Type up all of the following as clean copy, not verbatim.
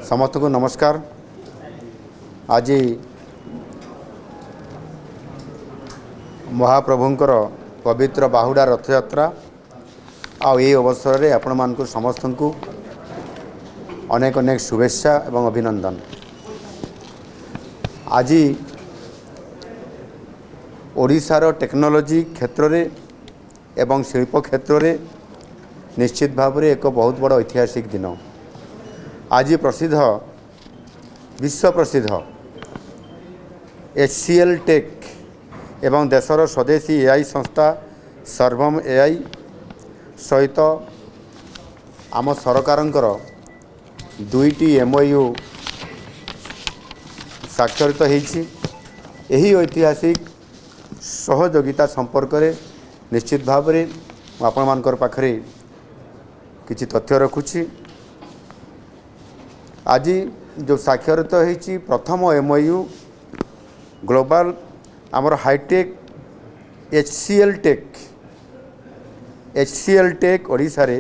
समस्त को नमस्कार। आज महाप्रभुंकर पवित्र बाहुडा रथ यात्रा आई अवसर में आपण मानक समस्त को अनेक अनेक शुभेच्छा एवं अभिनंदन। आज ओडिशार टेक्नोलोजी क्षेत्र में एवं शिल्प क्षेत्र में निश्चित भाव में एक बहुत बड़ ऐतिहासिक दिन। आज प्रसिद्ध विश्व प्रसिद्ध HCL टेक एवं देशर स्वदेशी AI संस्था सर्वम AI सहित आम सरकारंकर दुईटी MOU स्वाक्षरित होईछि। एही ऐतिहासिक सहयोगिता संपर्क में निश्चित भाव में आपण मानकर पाखरे किछि तथ्य रखुछि। आज जो स्वाक्षरित होईछि प्रथम MOU ग्लोबल आमर हाईटेक HCL टेक ओडिशा रे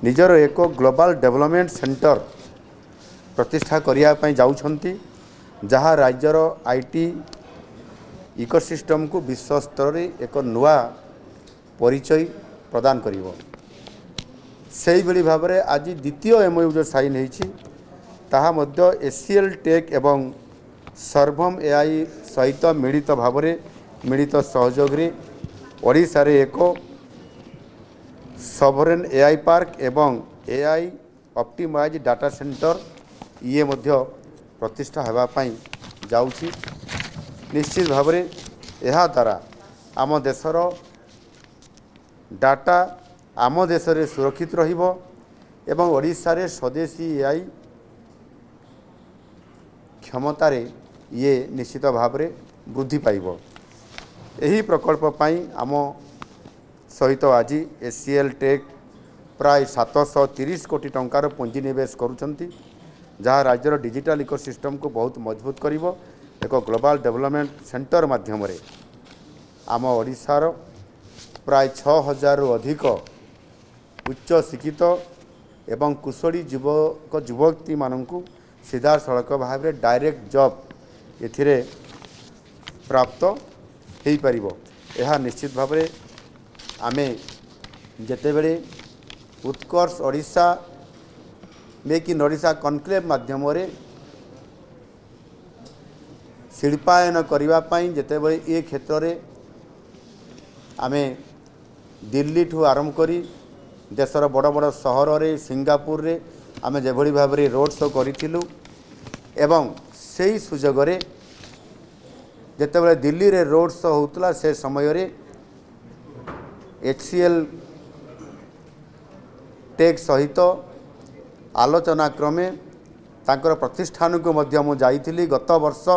निजर एक ग्लोबल डेवलपमेंट सेंटर प्रतिष्ठा करिया पई जाउछंती, जहाँ राज्यर IT इकोसिस्टम को विश्व स्तर रे एक नुआ परिचय प्रदान करिवो। सेही बेली भाव में आज द्वितीय MOU जो साइन होईछि ताहा मध्य HCL टेक एवं सर्वम AI सहित मिलित भाव में मिलित सहयोग रे ओडिशा रे एक सॉवरेन AI पार्क एवं AI ऑप्टिमाइज डाटा सेंटर ये मध्य प्रतिष्ठा हेबा पई जाउछि। निश्चित भाव में यह द्वारा आम देशर डाटा आम देश रे सुरक्षित रहिबो एवं ओडिशा रे स्वदेशी AI क्षमता रे ये निश्चित भाव में वृद्धि पाइबो। एही प्रकल्प पाई आम सहित आज HCL टेक प्राय 730 कोटी टंकार पुंजी निवेश करुछंती, जहाँ राज्यर डिजिटल इकोसिस्टम को बहुत मजबूत करिवो। एक ग्लोबल डेवलपमेंट सेंटर माध्यम रे आम ओडिशार प्राय 6000 रु अधिक उच्च शिक्षित एवं कुशली युवक युवती मानू सीधा सड़क भाव में डायरेक्ट जॉब एथिरे प्राप्त हो पारिबो। यह निश्चित भाव में आमे जेतेबेले Utkarsh Odisha make in Odisha conclave माध्यम रे शिल्पायन करिबा पई जेतेबेले ये क्षेत्र रे आमे दिल्ली ठू आरंभ करी देशर बड़ बड़ सहर रे सिंगापुर रे आमे जेभली भाव रे रोड शो करिथिलु एवं सेही सुजोग रे जेतेबेले दिल्ली रे रोड शो होतला से समय रे HCL टेक सहित आलोचना क्रमे तांकर प्रतिष्ठान को मध्य मु जाइथिली गत वर्ष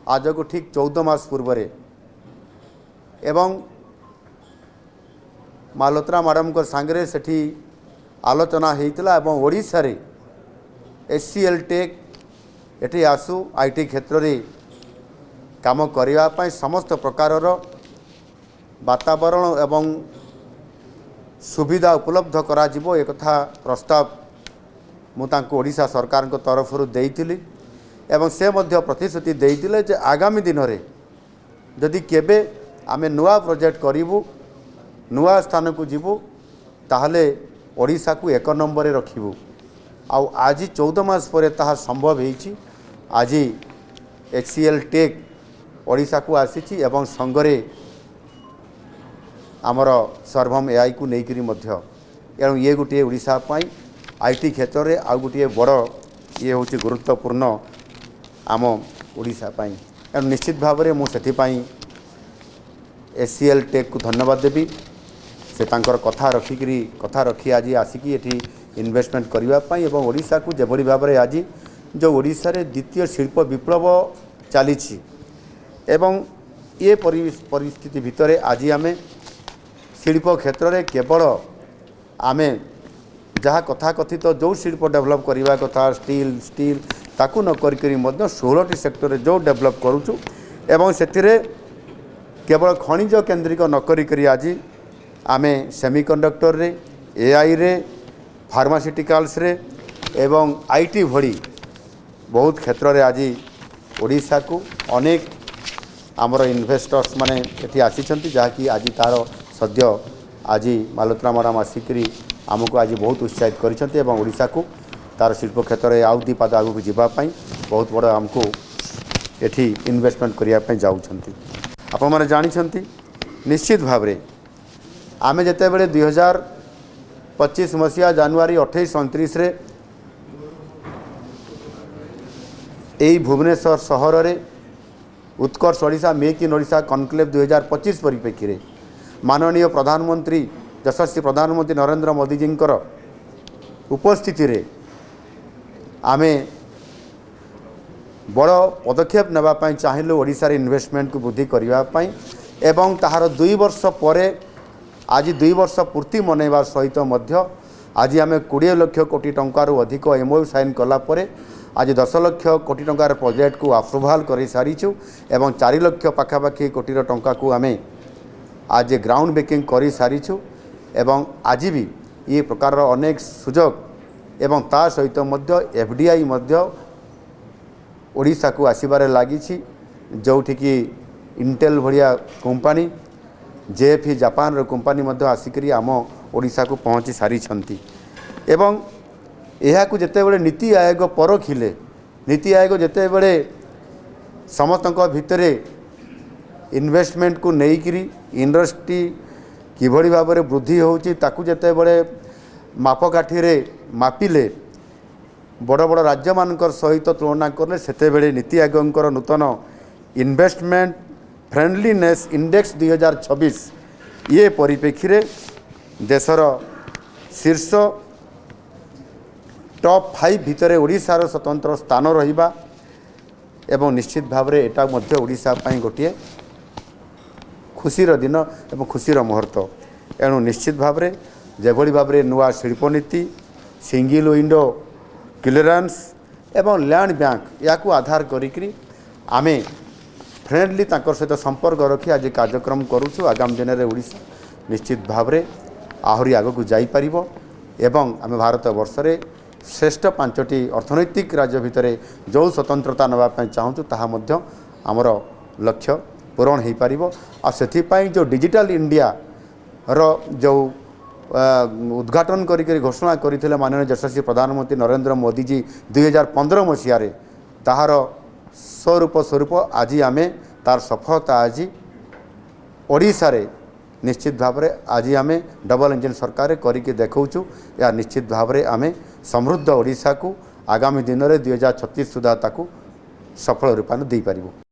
आज को ठीक 14 मास पूर्व रे एवं मालोत्रा मैडम को सांगरे सेठी आलोचना होइतला एवं ओडिशा रे HCL टेक एठी आसु IT क्षेत्र रे काम करिवा पई समस्त प्रकारर वातावरण एवं सुविधा उपलब्ध करा जिवो एक कथा प्रस्ताव मु तांको ओडिशा सरकार को तरफ रु देइतिली एवं से मध्य प्रतिश्रुति देइतिले जे आगामी दिन रे जदि केबे आमे नुआ प्रोजेक्ट करिवु नुआ स्थान को जीवु ताहले ओडिशा को एक नंबर रे रखिवु। आउ आज 14 मास पर ताहा संभव होईछि। आज HCL टेक ओडिशा को आसीछि एवं संगरे आमर सर्वम AI को नेकरी मध्य एणु ये गोटे ओडिशा पई IT क्षेत्र रे आ गोटे बड़ ये होछि गुरुत्वपूर्ण आम ओडिशा पई। एणु निश्चित भाव में मुझे HCL टेक को धन्यवाद देवी। से तांकर कथा रखी आज आसिकी एठी इन्वेस्टमेंट करिवा पई एवं ओडिशा को जेभली भाव में आज जो ओडिशा रे द्वितीय शिल्प विप्लव चली एवं ये परिस्थिति भितर आज आमे शिल्प क्षेत्र में केवल आमे जहाँ कथा कथित जो शिल्प डेवलप करने कथा स्टील ताकू न करी 16टी सेक्टर जो डेवलप करुचु एवं से केवल खनिज केन्द्रिक न करी आज आमे सेमीकंडक्टर रे AI रे फार्मास्यूटिकल्स रे एवं IT भली बहुत क्षेत्र में आज ओडिशा को अनेक आमर इन्वेस्टर्स माने एठी आसीचंती जहाँकि आज तार सद्य आज मालोत्रा मैडम आसिक आमको आज बहुत उत्साहित करिसेंती एवं ओडिशा को तार शिल्प क्षेत्र में आउ दी पाद आगू जावाई बहुत बड़ आमको एठी इन्वेस्टमेंट करने जाऊँगी। आपण मैंने जानते निश्चित भाव में आमे जिते बड़े 2025 मसीहा जनवरी 28-29 रे यही भुवनेश्वर सहर में Utkarsh Odisha make in Odisha conclave 2025 परिप्रेक्षी में माननीय प्रधानमंत्री यशस्वी प्रधानमंत्री नरेंद्र मोदी जी उपस्थिति रे आमे बड़ पदक्षेप नापी चाहिए ओडिशार इन्वेस्टमेंट को वृद्धि करने एवं ताहार 2 वर्ष पर आज 2 वर्ष पूर्ति मनैबार सहित आज आम 20 लाख कोटी टंकार अधिक एमओयू साइन कलापर आज 10 लाख कोटी टंकार प्रोजेक्ट को अप्रूवाल कर सारीचु एवं 4 लाख पाखापाखि कोटी टंका को आम आज ग्राउंड ब्रेकिंग कर सारीचु एवं आज भी ये प्रकार अनेक सुजोग एवं ता सहित एफडीआई ओडिशा को आसबार लगी जोठी कि इंटेल भाया कंपनी जेएफई जापान रो कंपनी आसिक आम ओडिशा को पहुँची सारी एवं यह जिते बड़े नीति आयोग परखिले नीति आयोग जिते बड़े समस्त भितर इन्वेस्टमेंट को लेकिरी इंडस्ट्री किभली भाव में वृद्धि होची ताकू जिते बड़े मापकाठी रे मापिले बड़ बड़ राज्य मानकर सहित तुलना करले सेते बेले नीति आयोगकर नूतन इन्वेस्टमेंट फ्रेंडलीनेस इंडेक्स 2026 ये परिप्रेक्षी रे देशर शीर्ष टॉप 5 भितर ओडिशार स्वतंत्र स्थान रहिबा एवं निश्चित भाव में एटा मध्य ओडिशा पई गोटिए खुशीर दिन एवं खुशीर मुहूर्त एणु निश्चित भाव में जेभली भाव में नुआ शिल्पनीति सिंगल विंडो क्लियरेंस एवं लैंड बैंक या आधार करी आमे फ्रेंडली तांकर सहित संपर्क रखी आज कार्यक्रम करुछु। आगामी दिन में ओडिशा निश्चित भाव में आहरी आग को जापर एवं आम भारत वर्ष रे श्रेष्ठ 5टी अर्थनैतिक राज्य भितर जो स्वतंत्रता नापी चाहूँ ताहा मध्य आमर लक्ष्य पूरण हो पार आ से जो डिजिटल इंडिया रो जो उद्घाटन करी घोषणा करते माननीय यशस्वी प्रधानमंत्री नरेंद्र मोदी जी 2015 मसीह ताहार स्वरूप आज आमे तार सफलता आज ओडिशा रे निश्चित भाव में आज आमे डबल इंजन सरकार करके देखौछु या निश्चित भाव में आमे समृद्ध ओडिशा को आगामी दिन में 2036 सुधा ताकू सफल रूपान दे पारिबो।